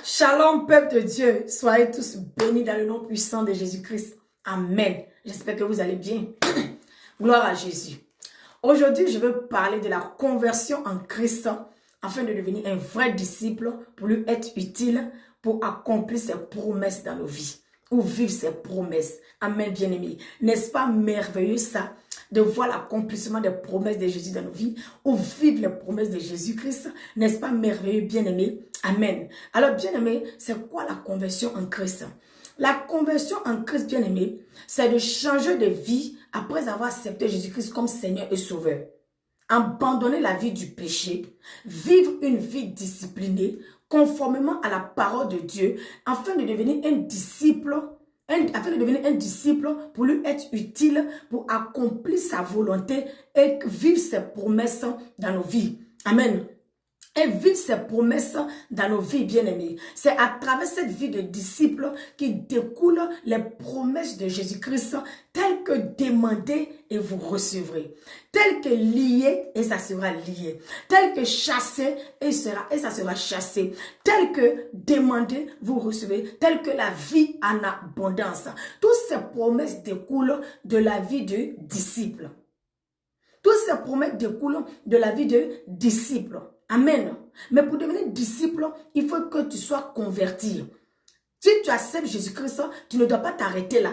Shalom, peuple de Dieu. Soyez tous bénis dans le nom puissant de Jésus-Christ. Amen. J'espère que vous allez bien. Gloire à Jésus. Aujourd'hui, je veux parler de la conversion en Christ afin de devenir un vrai disciple pour lui être utile pour accomplir ses promesses dans nos vies ou vivre ses promesses. Amen, bien-aimés. N'est-ce pas merveilleux ça? De voir l'accomplissement des promesses de Jésus dans nos vies ou vivre les promesses de Jésus-Christ. N'est-ce pas merveilleux, bien-aimé? Amen. Alors, bien-aimé, c'est quoi la conversion en Christ? La conversion en Christ, bien-aimé, c'est de changer de vie après avoir accepté Jésus-Christ comme Seigneur et Sauveur. Abandonner la vie du péché, vivre une vie disciplinée, conformément à la parole de Dieu, afin de devenir un disciple pour lui être utile, pour accomplir sa volonté et vivre ses promesses dans nos vies. Amen. Et vivre ses promesses dans nos vies, bien-aimés. C'est à travers cette vie de disciple qui découlent les promesses de Jésus-Christ, telles que demandez et vous recevrez. Telles que liez et ça sera lié. Telles que chassez et ça sera chassé. Telles que demandez, vous recevez. Telles que la vie en abondance. Toutes ces promesses découlent de la vie de disciple. Toutes ces promesses découlent de la vie de disciple. Amen. Mais pour devenir disciple, il faut que tu sois converti. Si tu acceptes Jésus-Christ, tu ne dois pas t'arrêter là.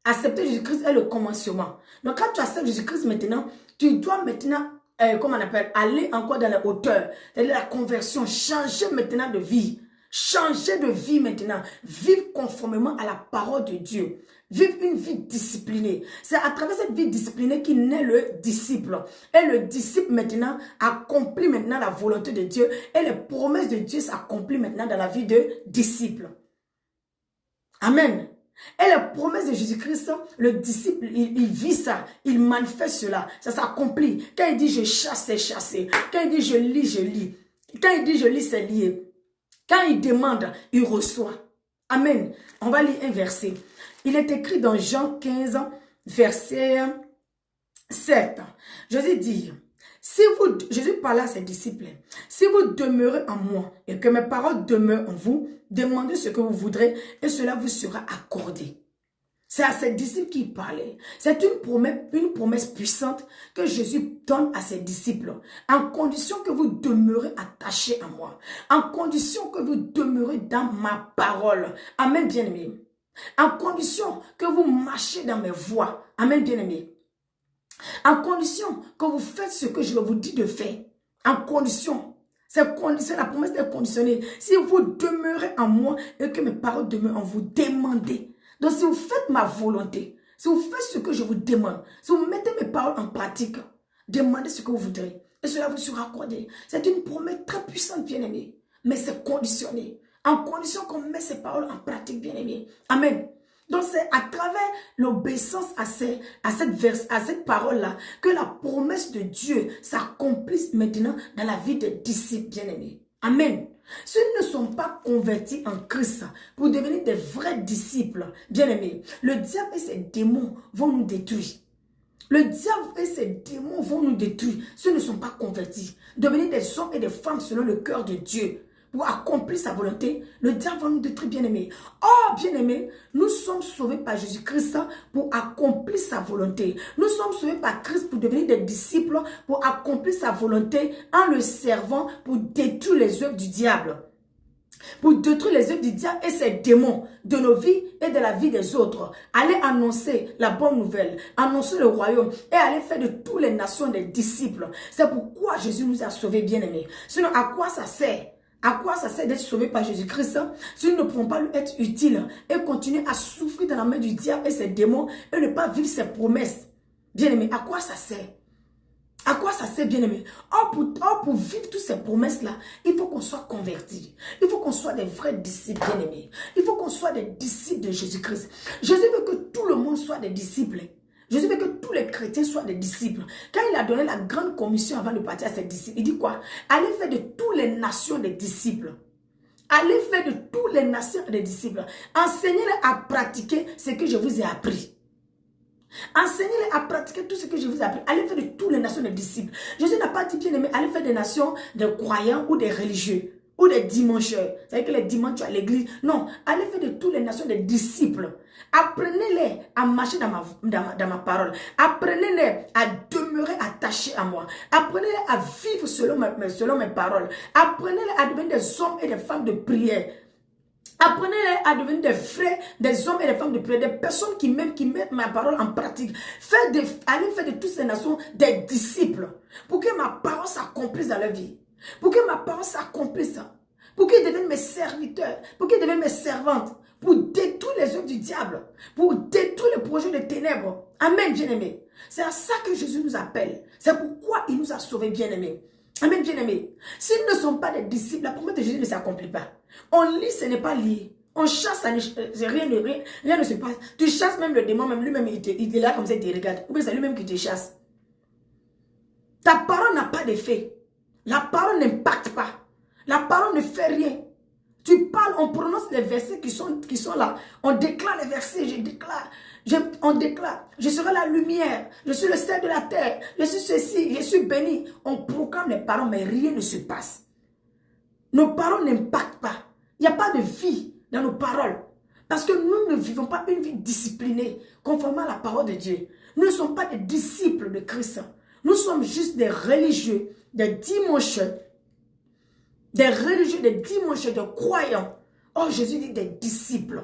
Accepter Jésus-Christ est le commencement. Donc quand tu acceptes Jésus-Christ maintenant, tu dois maintenant, aller encore dans la hauteur. C'est-à-dire la conversion, changer maintenant de vie. Changer de vie maintenant. Vivre conformément à la parole de Dieu. Vivre une vie disciplinée. C'est à travers cette vie disciplinée qu'il naît le disciple. Et le disciple maintenant accomplit maintenant la volonté de Dieu. Et les promesses de Dieu s'accomplissent maintenant dans la vie de disciple. Amen. Et les promesses de Jésus-Christ, le disciple, il vit ça. Il manifeste cela. Ça s'accomplit. Quand il dit je chasse, c'est chassé. Quand il dit je lis, je lis. Quand il dit je lis, c'est lié. Quand il demande, il reçoit. Amen. On va lire un verset. Il est écrit dans Jean 15, verset 7. Jésus dit, Jésus parlait à ses disciples, si vous demeurez en moi et que mes paroles demeurent en vous, demandez ce que vous voudrez et cela vous sera accordé. C'est à ses disciples qu'il parlait. C'est une promesse puissante que Jésus donne à ses disciples. En condition que vous demeurez attachés à moi. En condition que vous demeurez dans ma parole. Amen, bien-aimés. En condition que vous marchez dans mes voies. Amen, bien-aimés. En condition que vous faites ce que je vous dis de faire. En condition. La promesse est conditionnée. Si vous demeurez en moi et que mes paroles demeurent en vous, demandez. Donc, si vous faites ma volonté, si vous faites ce que je vous demande, si vous mettez mes paroles en pratique, demandez ce que vous voudrez. Et cela vous sera accordé. C'est une promesse très puissante, bien-aimé. Mais c'est conditionné. En condition qu'on met ces paroles en pratique, bien-aimé. Amen. Donc, c'est à travers l'obéissance à cette parole-là que la promesse de Dieu s'accomplisse maintenant dans la vie des disciples, bien-aimés. Amen. Ceux qui ne sont pas convertis en Christ pour devenir des vrais disciples, bien-aimés, le diable et ses démons vont nous détruire. Le diable et ses démons vont nous détruire. Ceux qui ne sont pas convertis, devenir des hommes et des femmes selon le cœur de Dieu. Pour accomplir sa volonté, le diable va nous détruire, bien-aimés. Oh, bien-aimés, nous sommes sauvés par Jésus-Christ pour accomplir sa volonté. Nous sommes sauvés par Christ pour devenir des disciples, pour accomplir sa volonté en le servant pour détruire les œuvres du diable. Pour détruire les œuvres du diable et ses démons de nos vies et de la vie des autres. Allez annoncer la bonne nouvelle, annoncer le royaume et allez faire de toutes les nations des disciples. C'est pourquoi Jésus nous a sauvés, bien-aimés. Sinon, à quoi ça sert? À quoi ça sert d'être sauvé par Jésus-Christ si nous ne pouvons pas lui être utiles et continuer à souffrir dans la main du diable et ses démons et ne pas vivre ses promesses? Bien-aimé, à quoi ça sert? À quoi ça sert, bien-aimé? Pour vivre toutes ces promesses-là, il faut qu'on soit convertis. Il faut qu'on soit des vrais disciples, bien-aimés. Il faut qu'on soit des disciples de Jésus-Christ. Jésus veut que tout le monde soit des disciples. Jésus veut que tous les chrétiens soient des disciples. Quand il a donné la grande commission avant de partir à ses disciples, il dit quoi? Allez faire de toutes les nations des disciples. Allez faire de toutes les nations des disciples. Enseignez-les à pratiquer ce que je vous ai appris. Enseignez-les à pratiquer tout ce que je vous ai appris. Allez faire de toutes les nations des disciples. Jésus n'a pas dit, bien aimé, allez faire des nations de croyants ou des religieux. ou des dimancheurs. C'est-à-dire que les dimanches, tu as l'église. Non, allez faire de toutes les nations des disciples. Apprenez-les à marcher dans ma parole. Apprenez-les à demeurer attachés à moi. Apprenez-les à vivre selon mes paroles. Apprenez-les à devenir des hommes et des femmes de prière. Apprenez-les à devenir des frères, des hommes et des femmes de prière, des personnes qui mettent ma parole en pratique. Allez faire de toutes ces nations des disciples pour que ma parole s'accomplisse dans leur vie. Pour que ma parole s'accomplisse. Pour qu'ils deviennent mes serviteurs, pour qu'ils deviennent mes servantes, pour détruire les œuvres du diable, pour détruire les projets des ténèbres. Amen, bien-aimés. C'est à ça que Jésus nous appelle. C'est pourquoi il nous a sauvés, bien-aimés. Amen, bien-aimés. S'ils ne sont pas des disciples, la promesse de Jésus ne s'accomplit pas. On lit, ce n'est pas lié. On chasse, rien ne se passe. Tu chasses même le démon, même lui-même, il est là comme ça, il te regarde. Ou bien c'est lui-même qui te chasse. Ta parole n'a pas d'effet. La parole n'impacte pas. La parole ne fait rien. Tu parles, on prononce les versets qui sont là. On déclare les versets, on déclare. Je serai la lumière, je suis le sel de la terre, je suis ceci, je suis béni. On proclame les paroles, mais rien ne se passe. Nos paroles n'impactent pas. Il n'y a pas de vie dans nos paroles. Parce que nous ne vivons pas une vie disciplinée, conformément à la parole de Dieu. Nous ne sommes pas des disciples de Christ. Nous sommes juste des religieux, des dimancheurs. Des religieux, des dimancheurs, des croyants. Oh, Jésus dit des disciples.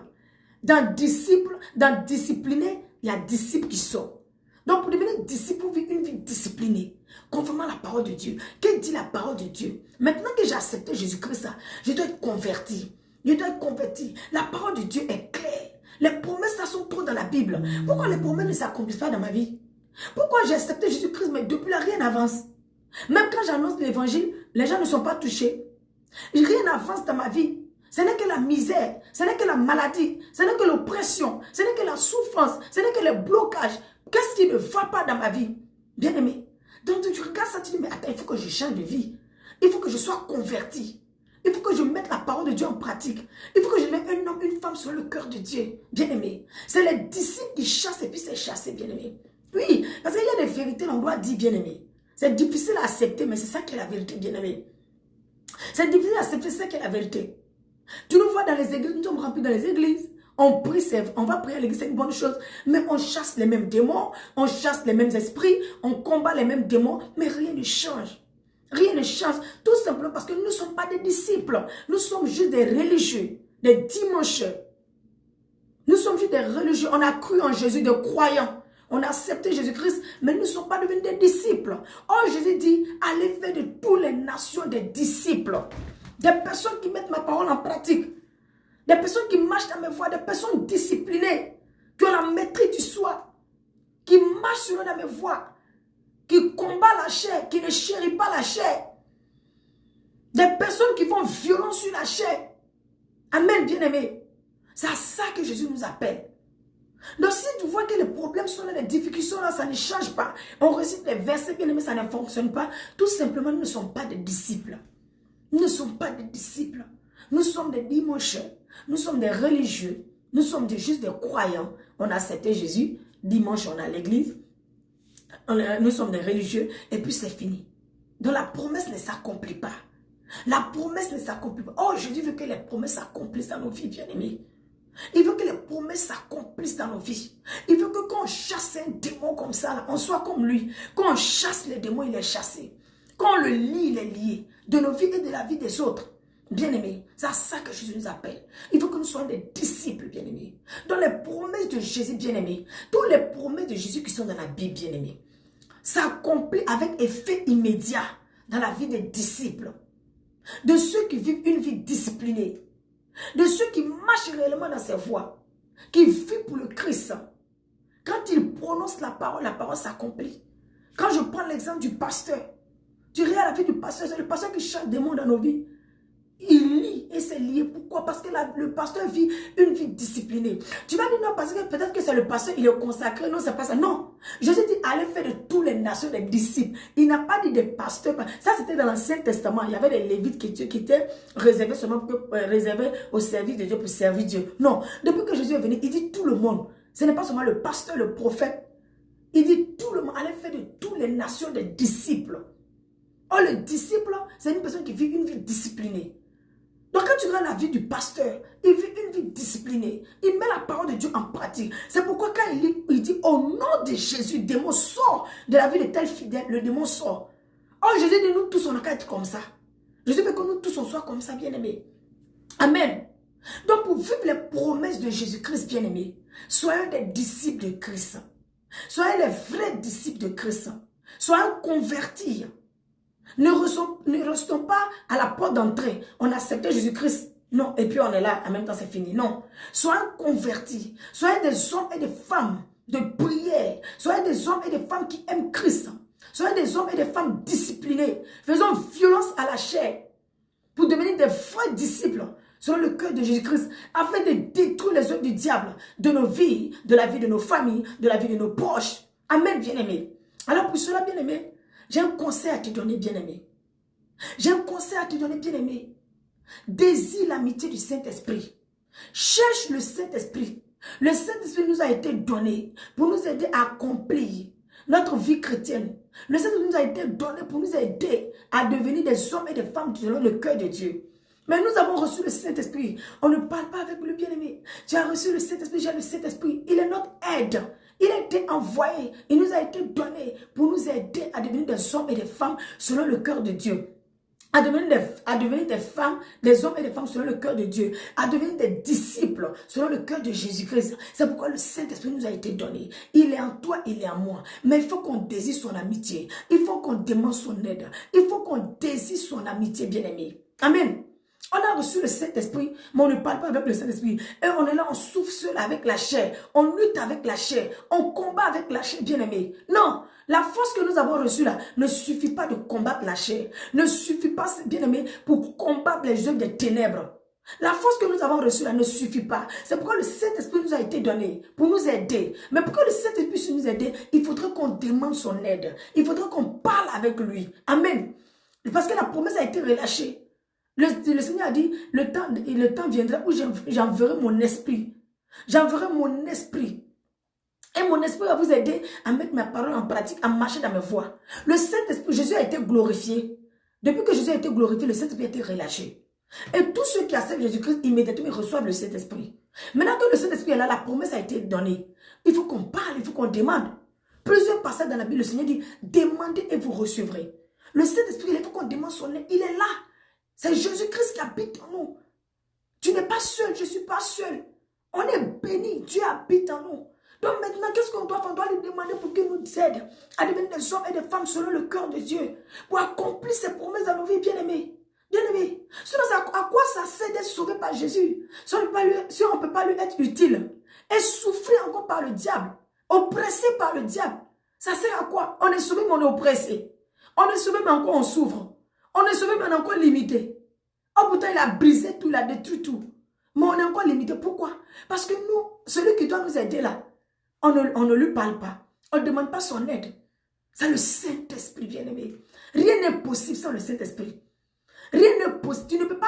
Dans discipliné, il y a disciples qui sont. Donc, pour devenir disciple, vous vivez une vie disciplinée, conformément à la parole de Dieu. Que dit la parole de Dieu? Maintenant que j'ai accepté Jésus-Christ, je dois être converti. Je dois être converti. La parole de Dieu est claire. Les promesses, ça sont trop dans la Bible. Pourquoi les promesses ne s'accomplissent pas dans ma vie? Pourquoi j'ai accepté Jésus-Christ, mais depuis là, rien n'avance? Même quand j'annonce l'évangile, les gens ne sont pas touchés. Rien n'avance dans ma vie. Ce n'est que la misère, ce n'est que la maladie, ce n'est que l'oppression, ce n'est que la souffrance, ce n'est que le blocage. Qu'est-ce qui ne va pas dans ma vie? Bien aimé. Donc tu regardes ça, tu dis, mais attends, il faut que je change de vie. Il faut que je sois converti. Il faut que je mette la parole de Dieu en pratique. Il faut que je devienne un homme, une femme sur le cœur de Dieu. Bien aimé. C'est les disciples qui chassent et puis c'est chassé, bien aimé. Oui, parce qu'il y a des vérités, on doit dire, bien aimé. C'est difficile à accepter, mais c'est ça qui est la vérité, bien aimé. C'est difficile à accepter, c'est ça qui est la vérité. Tu nous vois dans les églises, nous sommes remplis dans les églises. On prie, on va prier à l'église, c'est une bonne chose. Mais on chasse les mêmes démons, on chasse les mêmes esprits, on combat les mêmes démons, mais rien ne change. Rien ne change. Tout simplement parce que nous ne sommes pas des disciples. Nous sommes juste des religieux, des dimancheurs. Nous sommes juste des religieux. On a cru en Jésus, des croyants. On a accepté Jésus-Christ, mais nous ne sommes pas devenus des disciples. Oh, Jésus dit, allez faire de toutes les nations des disciples. Des personnes qui mettent ma parole en pratique. Des personnes qui marchent dans mes voies. Des personnes disciplinées. Qui ont la maîtrise du soi. Qui marchent sur dans mes voies. Qui combattent la chair. Qui ne chérit pas la chair. Des personnes qui font violence sur la chair. Amen, bien-aimés. C'est à ça que Jésus nous appelle. Donc si tu vois que les problèmes sont là, les difficultés sont là, ça ne change pas. On récite les versets, bien-aimés, ça ne fonctionne pas. Tout simplement, nous ne sommes pas des disciples. Nous ne sommes pas des disciples. Nous sommes des dimancheurs. Nous sommes des religieux. Nous sommes juste des croyants. On a accepté Jésus. Dimanche, on est à l'église. Nous sommes des religieux. Et puis, c'est fini. Donc, la promesse ne s'accomplit pas. La promesse ne s'accomplit pas. Oh, Jésus veut que les promesses s'accomplissent dans nos vies, bien-aimés. Il veut que les promesses s'accomplissent dans nos vies. Il veut que quand on chasse un démon comme ça, là, on soit comme lui. Quand on chasse les démons, il est chassé. Quand on le lie, il est lié. De nos vies et de la vie des autres. Bien-aimés, c'est à ça que Jésus nous appelle. Il faut que nous soyons des disciples, bien-aimés. Dans les promesses de Jésus, bien-aimés, toutes les promesses de Jésus qui sont dans la Bible, bien-aimés, s'accomplissent avec effet immédiat dans la vie des disciples. De ceux qui vivent une vie disciplinée. De ceux qui marchent réellement dans ses voies. Qui vivent pour le Christ. Quand ils prononcent la parole s'accomplit. Quand je prends l'exemple du pasteur, tu regardes la vie du pasteur, c'est le pasteur qui chasse des mots dans nos vies. Il lit et c'est lié. Pourquoi? Parce que le pasteur vit une vie disciplinée. Tu vas dire non, parce que peut-être que c'est le pasteur, il est consacré. Non, c'est pas ça. Non. Jésus dit, allez faire de toutes les nations des disciples. Il n'a pas dit des pasteurs. Ça, c'était dans l'Ancien Testament. Il y avait des lévites qui étaient réservés seulement réservés au service de Dieu, pour servir Dieu. Non. Depuis que Jésus est venu, il dit tout le monde. Ce n'est pas seulement le pasteur, le prophète. Il dit tout le monde, allez faire de toutes les nations des disciples. Oh, le disciple, c'est une personne qui vit une vie disciplinée. Donc quand tu regardes la vie du pasteur, il vit une vie disciplinée. Il met la parole de Dieu en pratique. C'est pourquoi quand il dit au nom de Jésus, le démon sort de la vie de tel fidèle, le démon sort. Oh, Jésus dit nous tous on n'a qu'à être comme ça. Jésus veut que nous tous on soit comme ça, bien-aimés. Amen. Donc pour vivre les promesses de Jésus-Christ, bien-aimés, soyez des disciples de Christ. Soyez les vrais disciples de Christ. Soyez convertis. Ne restons pas à la porte d'entrée. On a accepté Jésus-Christ. Non, et puis on est là, en même temps c'est fini. Non. Soyez convertis. Soyez des hommes et des femmes de prière. Soyez des hommes et des femmes qui aiment Christ. Soyez des hommes et des femmes disciplinés. Faisons violence à la chair pour devenir des vrais disciples selon le cœur de Jésus-Christ, afin de détruire les œuvres du diable de nos vies, de la vie de nos familles, de la vie de nos proches. Amen, bien-aimés. Alors pour cela, bien-aimés, j'ai un conseil à te donner, bien-aimé. J'ai un conseil à te donner, bien-aimé. Désire l'amitié du Saint-Esprit. Cherche le Saint-Esprit. Le Saint-Esprit nous a été donné pour nous aider à accomplir notre vie chrétienne. Le Saint-Esprit nous a été donné pour nous aider à devenir des hommes et des femmes selon le cœur de Dieu. Mais nous avons reçu le Saint-Esprit. On ne parle pas avec le bien-aimé. Tu as reçu le Saint-Esprit, j'ai le Saint-Esprit. Il est notre aide. Il a été envoyé. Il nous a été donné pour nous aider à devenir des hommes et des femmes selon le cœur de Dieu. À devenir des femmes, des hommes et des femmes selon le cœur de Dieu. À devenir des disciples selon le cœur de Jésus-Christ. C'est pourquoi le Saint-Esprit nous a été donné. Il est en toi, il est en moi. Mais il faut qu'on désire son amitié. Il faut qu'on demande son aide. Il faut qu'on désire son amitié, bien-aimé. Amen. On a reçu le Saint-Esprit, mais on ne parle pas avec le Saint-Esprit. Et on est là, on souffre seul avec la chair. On lutte avec la chair. On combat avec la chair, bien-aimé. Non, la force que nous avons reçue là ne suffit pas de combattre la chair. Ne suffit pas, bien-aimé, pour combattre les œuvres des ténèbres. La force que nous avons reçue là ne suffit pas. C'est pourquoi le Saint-Esprit nous a été donné pour nous aider. Mais pour que le Saint-Esprit puisse nous aider, il faudrait qu'on demande son aide. Il faudrait qu'on parle avec lui. Amen. Parce que la promesse a été relâchée. Le Seigneur a dit, le temps viendra où j'enverrai mon esprit. J'enverrai mon esprit. Et mon esprit va vous aider à mettre mes paroles en pratique, à marcher dans mes voies. Le Saint-Esprit, Jésus a été glorifié. Depuis que Jésus a été glorifié, le Saint-Esprit a été relâché. Et tous ceux qui acceptent Jésus-Christ, immédiatement, ils reçoivent le Saint-Esprit. Maintenant que le Saint-Esprit est là, la promesse a été donnée. Il faut qu'on parle, il faut qu'on demande. Plusieurs passages dans la Bible, le Seigneur dit, demandez et vous recevrez. Le Saint-Esprit, il faut qu'on demande son aide. Il est là. C'est Jésus-Christ qui habite en nous. Tu n'es pas seul, je ne suis pas seul. On est béni, Dieu habite en nous. Donc maintenant, qu'est-ce qu'on doit faire? On doit lui demander pour qu'il nous aide à devenir des hommes et des femmes selon le cœur de Dieu. Pour accomplir ses promesses dans nos vies, bien-aimés. Bien-aimés. Sinon, à quoi ça sert d'être sauvé par Jésus? Si on ne peut pas lui être utile. Et souffrir encore par le diable. Oppressé par le diable. Ça sert à quoi? On est sauvé, mais on est oppressé. On est sauvé, mais encore on souffre. On est sauvé, mais on est encore limité. Oh, pourtant, il a brisé tout, il a détruit tout. Mais on est encore limité. Pourquoi? Parce que nous, celui qui doit nous aider là, on ne lui parle pas. On ne demande pas son aide. C'est le Saint-Esprit, bien-aimé. Rien n'est possible sans le Saint-Esprit. Rien n'est possible. Tu ne peux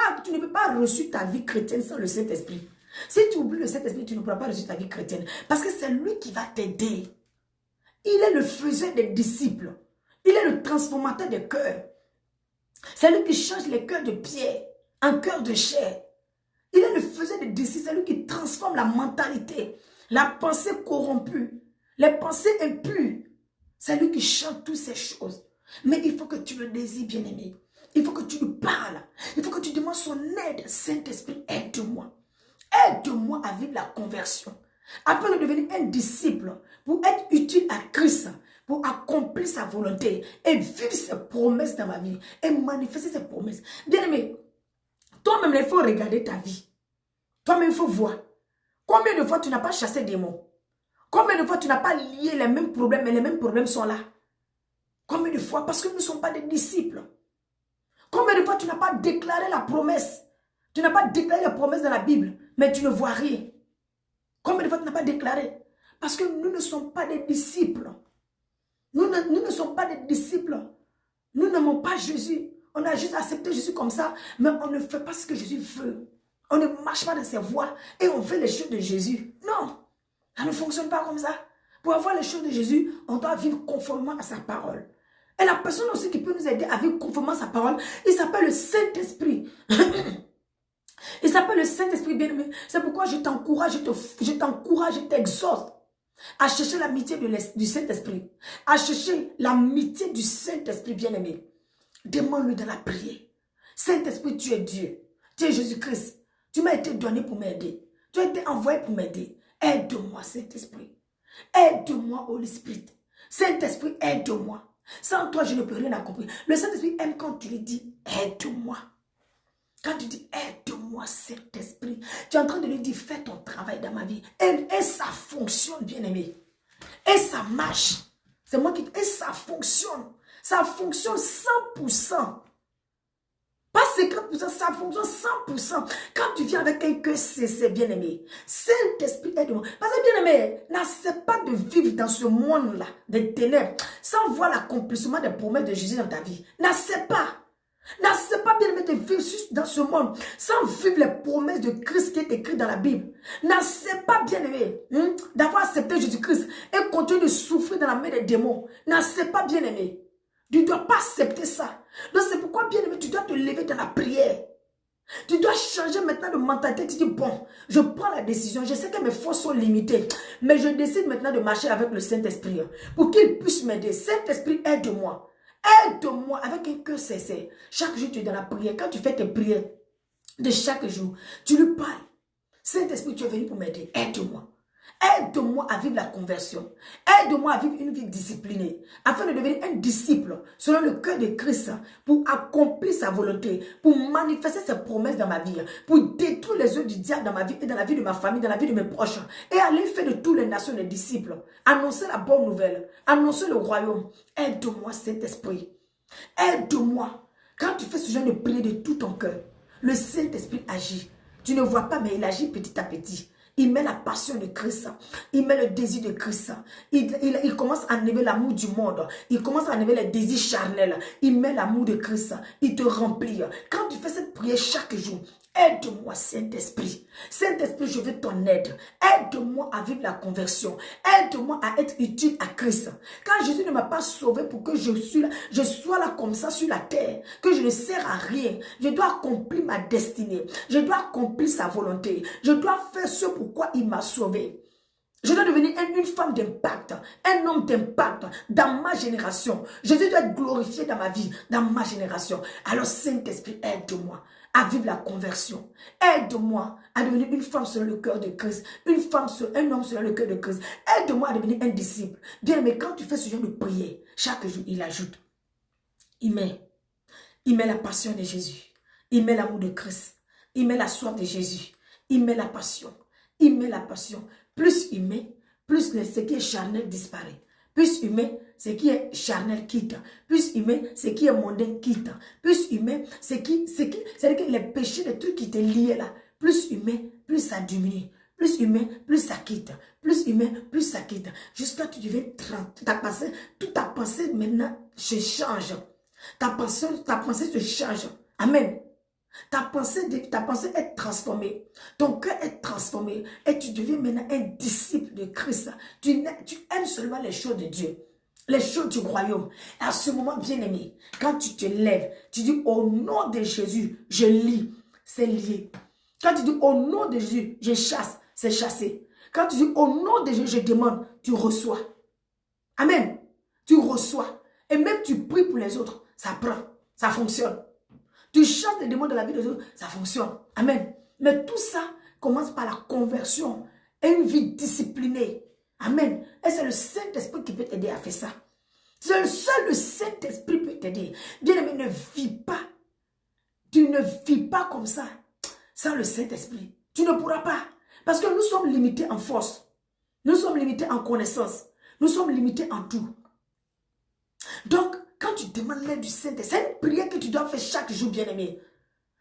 pas reçu ta vie chrétienne sans le Saint-Esprit. Si tu oublies le Saint-Esprit, tu ne pourras pas reçu ta vie chrétienne. Parce que c'est lui qui va t'aider. Il est le faiseur des disciples. Il est le transformateur des cœurs. C'est lui qui change les cœurs de pierre en cœur de chair. Il est le faiseur des disciples. C'est lui qui transforme la mentalité, la pensée corrompue, les pensées impures. C'est lui qui change toutes ces choses. Mais il faut que tu le désires, bien-aimé. Il faut que tu lui parles. Il faut que tu demandes son aide. Saint-Esprit, aide-moi. Aide-moi à vivre la conversion. Afin de devenir un disciple, pour être utile à Christ, pour accomplir sa volonté et vivre ses promesses dans ma vie et manifester ses promesses. Bien-aimé, toi-même, il faut regarder ta vie. Toi-même, il faut voir. Combien de fois tu n'as pas chassé des démons? Combien de fois tu n'as pas lié les mêmes problèmes et les mêmes problèmes sont là? Combien de fois? Parce que nous ne sommes pas des disciples. Combien de fois tu n'as pas déclaré la promesse? Tu n'as pas déclaré la promesse dans la Bible, mais tu ne vois rien. Combien de fois tu n'as pas déclaré? Parce que nous ne sommes pas des disciples. Nous ne sommes pas des disciples. Nous n'aimons pas Jésus. On a juste accepté Jésus comme ça, mais on ne fait pas ce que Jésus veut. On ne marche pas dans ses voies et on fait les choses de Jésus. Non, ça ne fonctionne pas comme ça. Pour avoir les choses de Jésus, on doit vivre conformément à sa parole. Et la personne aussi qui peut nous aider à vivre conformément à sa parole, il s'appelle le Saint-Esprit. Il s'appelle le Saint-Esprit bien-aimé. C'est pourquoi je t'encourage, je t'exhorte à chercher l'amitié du Saint-Esprit. À chercher l'amitié du Saint-Esprit bien-aimé. Demande-lui dans la prière. Saint-Esprit, tu es Dieu. Tu es Jésus-Christ. Tu m'as été donné pour m'aider. Tu as été envoyé pour m'aider. Aide-moi, Saint-Esprit. Aide-moi, Holy Spirit. Saint-Esprit, aide-moi. Sans toi, je ne peux rien accomplir. Le Saint-Esprit aime quand tu lui dis, aide-moi. Quand tu dis, aide-moi, Saint-Esprit, tu es en train de lui dire, fais ton travail dans ma vie. Et ça fonctionne, bien-aimé. Et ça marche. C'est moi qui... Et ça fonctionne. Ça fonctionne 100%. Pas 50%, ça fonctionne 100%. Quand tu viens avec un cœur c'est bien-aimé. Saint-Esprit, aide-moi. Parce que bien-aimé, n'accepte pas de vivre dans ce monde-là, des ténèbres, sans voir l'accomplissement des promesses de Jésus dans ta vie. N'accepte pas. N'accepte pas, bien-aimé, de vivre dans ce monde, sans vivre les promesses de Christ qui est écrites dans la Bible. N'accepte pas, bien-aimé, d'avoir accepté Jésus-Christ et continuer de souffrir dans la main des démons. N'accepte pas, bien-aimé. Tu ne dois pas accepter ça. Donc c'est pourquoi, bien-aimé, tu dois te lever dans la prière. Tu dois changer maintenant de mentalité. Tu dis, bon, je prends la décision. Je sais que mes forces sont limitées. Mais je décide maintenant de marcher avec le Saint-Esprit. Pour qu'il puisse m'aider. Saint-Esprit, aide-moi. Aide-moi avec un cœur sincère. Chaque jour, tu es dans la prière. Quand tu fais tes prières de chaque jour, tu lui parles. Saint-Esprit, tu es venu pour m'aider. Aide-moi. Aide-moi à vivre la conversion. Aide-moi à vivre une vie disciplinée. Afin de devenir un disciple selon le cœur de Christ. Pour accomplir sa volonté. Pour manifester ses promesses dans ma vie. Pour détruire les œuvres du diable dans ma vie et dans la vie de ma famille, dans la vie de mes proches. Et aller faire de toutes les nations des disciples. Annoncer la bonne nouvelle. Annoncer le royaume. Aide-moi, Saint-Esprit. Aide-moi. Quand tu fais ce genre de prière de tout ton cœur, le Saint-Esprit agit. Tu ne vois pas, mais il agit petit à petit. Il met la passion de Christ. Il met le désir de Christ. Il commence à enlever l'amour du monde. Il commence à enlever les désirs charnels. Il met l'amour de Christ. Il te remplit. Quand tu fais cette prière chaque jour, aide-moi, Saint-Esprit. Saint-Esprit, je veux ton aide. Aide-moi à vivre la conversion. Aide-moi à être utile à Christ. Quand Jésus ne m'a pas sauvé pour que je sois là comme ça sur la terre, que je ne sers à rien, je dois accomplir ma destinée. Je dois accomplir sa volonté. Je dois faire ce pourquoi il m'a sauvé. Je dois devenir une femme d'impact, un homme d'impact dans ma génération. Jésus doit être glorifié dans ma vie, dans ma génération. Alors Saint-Esprit, aide-moi à vivre la conversion. Aide-moi à devenir une femme selon le cœur de Christ. Un homme selon le cœur de Christ. Aide-moi à devenir un disciple. Bien, mais quand tu fais ce genre de prière, chaque jour, il ajoute. Il met la passion de Jésus. Il met l'amour de Christ. Il met la soif de Jésus. Il met la passion. Il met la passion. Plus il met, plus ce qui est charnel disparaît. Plus il met, ce qui est charnel quitte. Plus il met, ce qui est mondain quitte. Plus il met, c'est-à-dire que les péchés, les trucs qui te liés là, plus il met, plus ça diminue. Plus il met, plus ça quitte. Plus il met, plus ça quitte. Jusqu'à ce que tu deviens 30. Toute ta pensée maintenant se change. Ta pensée se change. Amen. Ta pensée est transformée. Ton cœur est transformé. Et tu deviens maintenant un disciple de Christ. Tu aimes seulement les choses de Dieu. Les choses du royaume. Et à ce moment, bien-aimé, quand tu te lèves, tu dis au nom de Jésus, je lis, c'est lié. Quand tu dis au nom de Jésus, je chasse, c'est chassé. Quand tu dis au nom de Jésus, je demande, tu reçois. Amen. Tu reçois. Et même tu pries pour les autres, ça prend, ça fonctionne. Tu chasses les démons de la vie des autres, ça fonctionne. Amen. Mais tout ça commence par la conversion et une vie disciplinée. Amen. Et c'est le Saint-Esprit qui peut t'aider à faire ça. Seul le Saint-Esprit peut t'aider. Bien-aimé, ne vis pas. Tu ne vis pas comme ça sans le Saint-Esprit. Tu ne pourras pas. Parce que nous sommes limités en force. Nous sommes limités en connaissance. Nous sommes limités en tout. Donc, quand tu demandes l'aide du Saint-Esprit, c'est une prière que tu dois faire chaque jour, bien-aimé.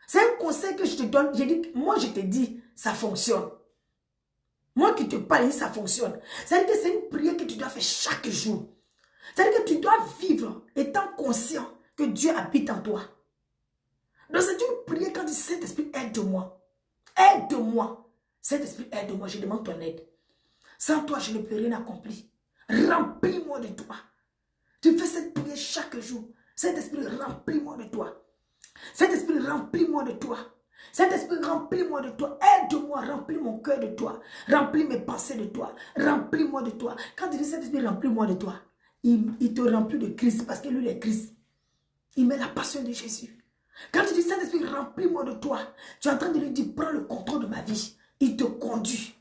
C'est un conseil que je te donne. Moi, je te dis, ça fonctionne. Moi qui te parle, ça fonctionne. C'est-à-dire que c'est une prière que tu dois faire chaque jour. C'est-à-dire que tu dois vivre étant conscient que Dieu habite en toi. Donc, c'est une prière quand tu dis, Saint-Esprit, aide-moi. Aide-moi. Saint-Esprit, aide-moi. Je demande ton aide. Sans toi, je ne peux rien accomplir. Remplis-moi de toi. Tu fais cette prière chaque jour. Saint-Esprit, remplis-moi de toi. Saint-Esprit, remplis-moi de toi. Saint-Esprit, remplis-moi de toi. Aide-moi, remplis mon cœur de toi. Remplis mes pensées de toi. Remplis-moi de toi. Quand tu dis Saint-Esprit, remplis-moi de toi, il te remplit de Christ parce que lui, il est Christ. Il met la passion de Jésus. Quand tu dis Saint-Esprit, remplis-moi de toi, tu es en train de lui dire, prends le contrôle de ma vie. Il te conduit.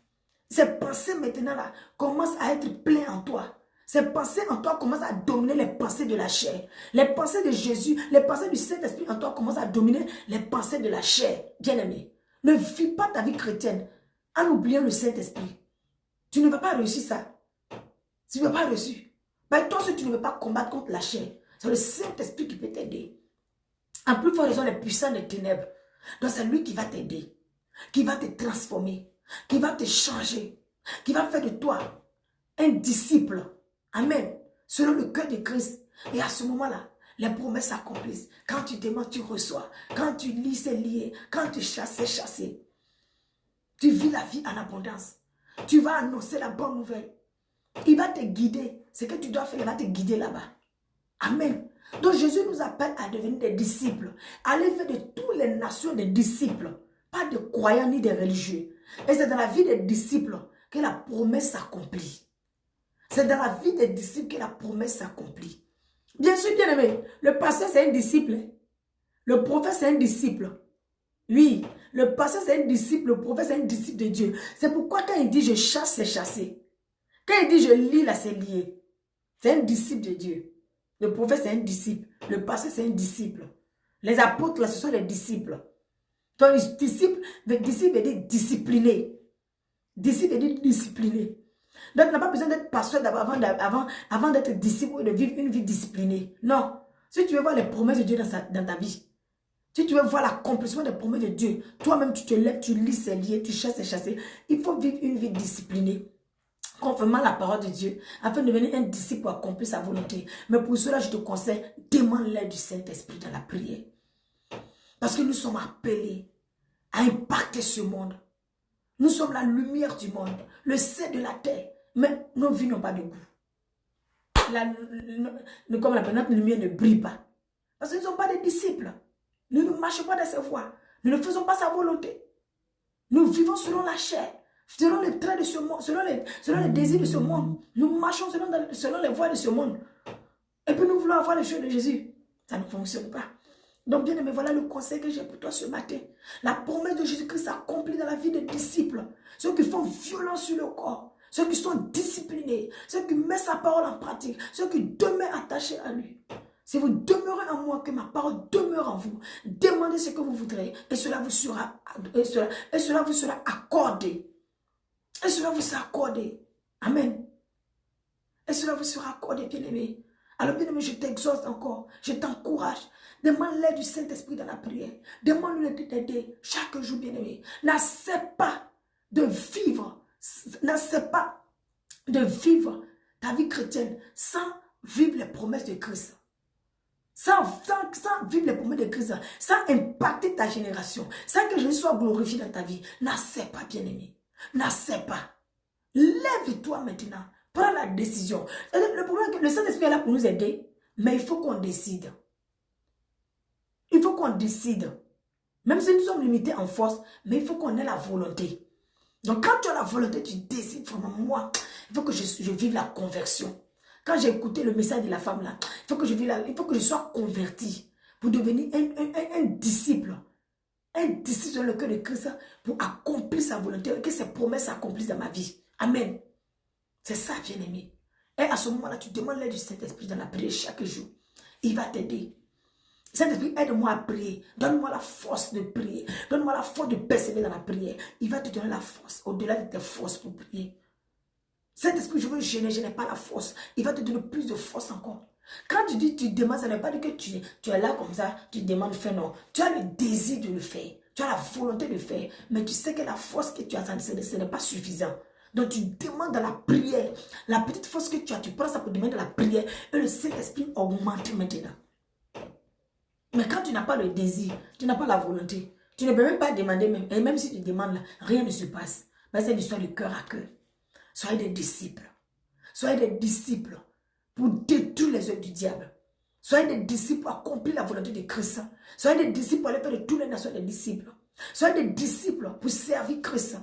Ces pensées maintenant là commencent à être pleines en toi. Ces pensées en toi commencent à dominer les pensées de la chair. Les pensées de Jésus, les pensées du Saint-Esprit en toi commencent à dominer les pensées de la chair. Bien-aimé, ne vis pas ta vie chrétienne en oubliant le Saint-Esprit. Tu ne vas pas réussir ça. Tu ne vas pas réussir. Mais toi, si tu ne veux pas combattre contre la chair, c'est le Saint-Esprit qui peut t'aider. En plus forte raison, les puissants des ténèbres. Donc c'est lui qui va t'aider, qui va te transformer, qui va te changer, qui va faire de toi un disciple. Amen. Selon le cœur de Christ. Et à ce moment-là, les promesses s'accomplissent. Quand tu demandes, tu reçois. Quand tu lis, c'est lié. Quand tu chasses, c'est chassé. Tu vis la vie en abondance. Tu vas annoncer la bonne nouvelle. Il va te guider. Ce que tu dois faire, il va te guider là-bas. Amen. Donc Jésus nous appelle à devenir des disciples. Aller faire de toutes les nations des disciples. Pas de croyants ni de religieux. Et c'est dans la vie des disciples que la promesse s'accomplit. C'est dans la vie des disciples que la promesse s'accomplit. Bien sûr, bien aimé, le pasteur c'est un disciple. Le prophète c'est un disciple. Oui, le pasteur c'est un disciple, le prophète c'est un disciple de Dieu. C'est pourquoi quand il dit je chasse, c'est chassé. Quand il dit je lis, là c'est lié. C'est un disciple de Dieu. Le prophète, c'est un disciple. Le pasteur, c'est un disciple. Les apôtres, là, ce sont des disciples. Donc, disciple veut dire discipliné. Disciple veut dire discipliné. Donc, tu n'as pas besoin d'être pasteur avant d'être disciple ou de vivre une vie disciplinée. Non. Si tu veux voir les promesses de Dieu dans ta vie, si tu veux voir l'accomplissement des promesses de Dieu, toi-même, tu te lèves, tu lis, c'est lié, tu chasses, c'est chassé. Il faut vivre une vie disciplinée. Conformément à la parole de Dieu, afin de devenir un disciple pour accomplir sa volonté. Mais pour cela, je te conseille, demande l'aide du Saint-Esprit dans la prière. Parce que nous sommes appelés à impacter ce monde. Nous sommes la lumière du monde, le sel de la terre. Mais nos vies n'ont pas de goût. Comme notre lumière ne brille pas. Parce que nous ne sommes pas des disciples. Nous ne marchons pas dans ses voies. Nous ne faisons pas sa volonté. Nous vivons selon la chair. Selon les traits de ce monde, selon les désirs de ce monde. Nous marchons selon les voies de ce monde. Et puis nous voulons avoir les choses de Jésus. Ça ne fonctionne pas. Donc bien aimé, voilà le conseil que j'ai pour toi ce matin. La promesse de Jésus-Christ s'accomplit dans la vie des disciples. Ceux qui font violence sur le corps. Ceux qui sont disciplinés. Ceux qui mettent sa parole en pratique. Ceux qui demeurent attachés à lui. Si vous demeurez en moi, que ma parole demeure en vous, demandez ce que vous voudrez et cela vous sera accordé. Et cela vous sera accordé. Amen. Et cela vous sera accordé, bien-aimé. Alors, bien-aimé, je t'exhorte encore. Je t'encourage. Demande l'aide du Saint-Esprit dans la prière. Demande-lui de t'aider chaque jour, bien-aimé. N'accepte pas de vivre. N'accepte pas de vivre ta vie chrétienne sans vivre les promesses de Christ. Sans vivre les promesses de Christ. Sans impacter ta génération. Sans que Jésus soit glorifié dans ta vie. N'accepte pas, bien-aimé. N'accepte pas. Lève-toi maintenant. Prends la décision. Le problème est que le Saint-Esprit est là pour nous aider, mais il faut qu'on décide. Il faut qu'on décide. Même si nous sommes limités en force, mais il faut qu'on ait la volonté. Donc quand tu as la volonté, tu décides vraiment, moi, il faut que je vive la conversion. Quand j'ai écouté le message de la femme là, il faut que je sois converti pour devenir un disciple. Un disciple dans le cœur de Christ pour accomplir sa volonté et que ses promesses s'accomplissent dans ma vie. Amen. C'est ça, bien-aimé. Et à ce moment-là, tu demandes l'aide du Saint-Esprit dans la prière chaque jour. Il va t'aider. Saint-Esprit, aide-moi à prier. Donne-moi la force de prier. Donne-moi la force de persévérer dans la prière. Il va te donner la force, au-delà de tes forces pour prier. Saint-Esprit, je veux jeûner, je n'ai pas la force. Il va te donner plus de force encore. Quand tu dis, tu demandes, ça ne veut pas dire que tu es là comme ça, tu demandes de faire, non. Tu as le désir de le faire. Tu as la volonté de le faire. Mais tu sais que la force que tu as, ce n'est pas suffisant. Donc tu demandes dans la prière. La petite force que tu as, tu prends ça pour demander dans la prière. Et le Saint-Esprit augmente maintenant. Mais quand tu n'as pas le désir, tu n'as pas la volonté, tu ne peux même pas demander même. Et même si tu demandes là, rien ne se passe. Mais c'est l'histoire de cœur à cœur. Soyez des disciples. Soyez des disciples pour détruire les œuvres du diable. Soyez des disciples pour accomplir la volonté de Christ. Soyez des disciples pour aller faire de toutes les nations des disciples. Soyez des disciples pour servir Christ,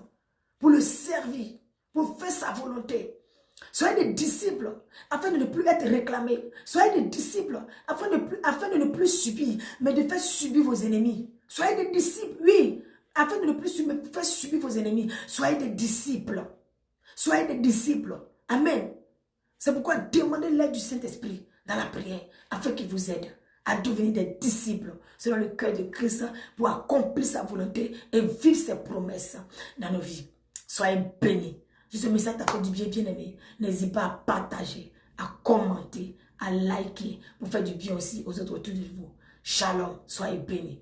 pour le servir, pour faire sa volonté. Soyez des disciples afin de ne plus être réclamés. Soyez des disciples afin de ne plus subir, mais de faire subir vos ennemis. Soyez des disciples, oui, afin de ne plus subir, mais de faire subir vos ennemis. Soyez des disciples. Soyez des disciples. Amen. C'est pourquoi demandez l'aide du Saint-Esprit dans la prière afin qu'il vous aide à devenir des disciples selon le cœur de Christ pour accomplir sa volonté et vivre ses promesses dans nos vies. Soyez bénis. Si ce message t'a fait du bien, bien-aimé, n'hésite pas à partager, à commenter, à liker pour faire du bien aussi aux autres autour de vous. Shalom, soyez bénis.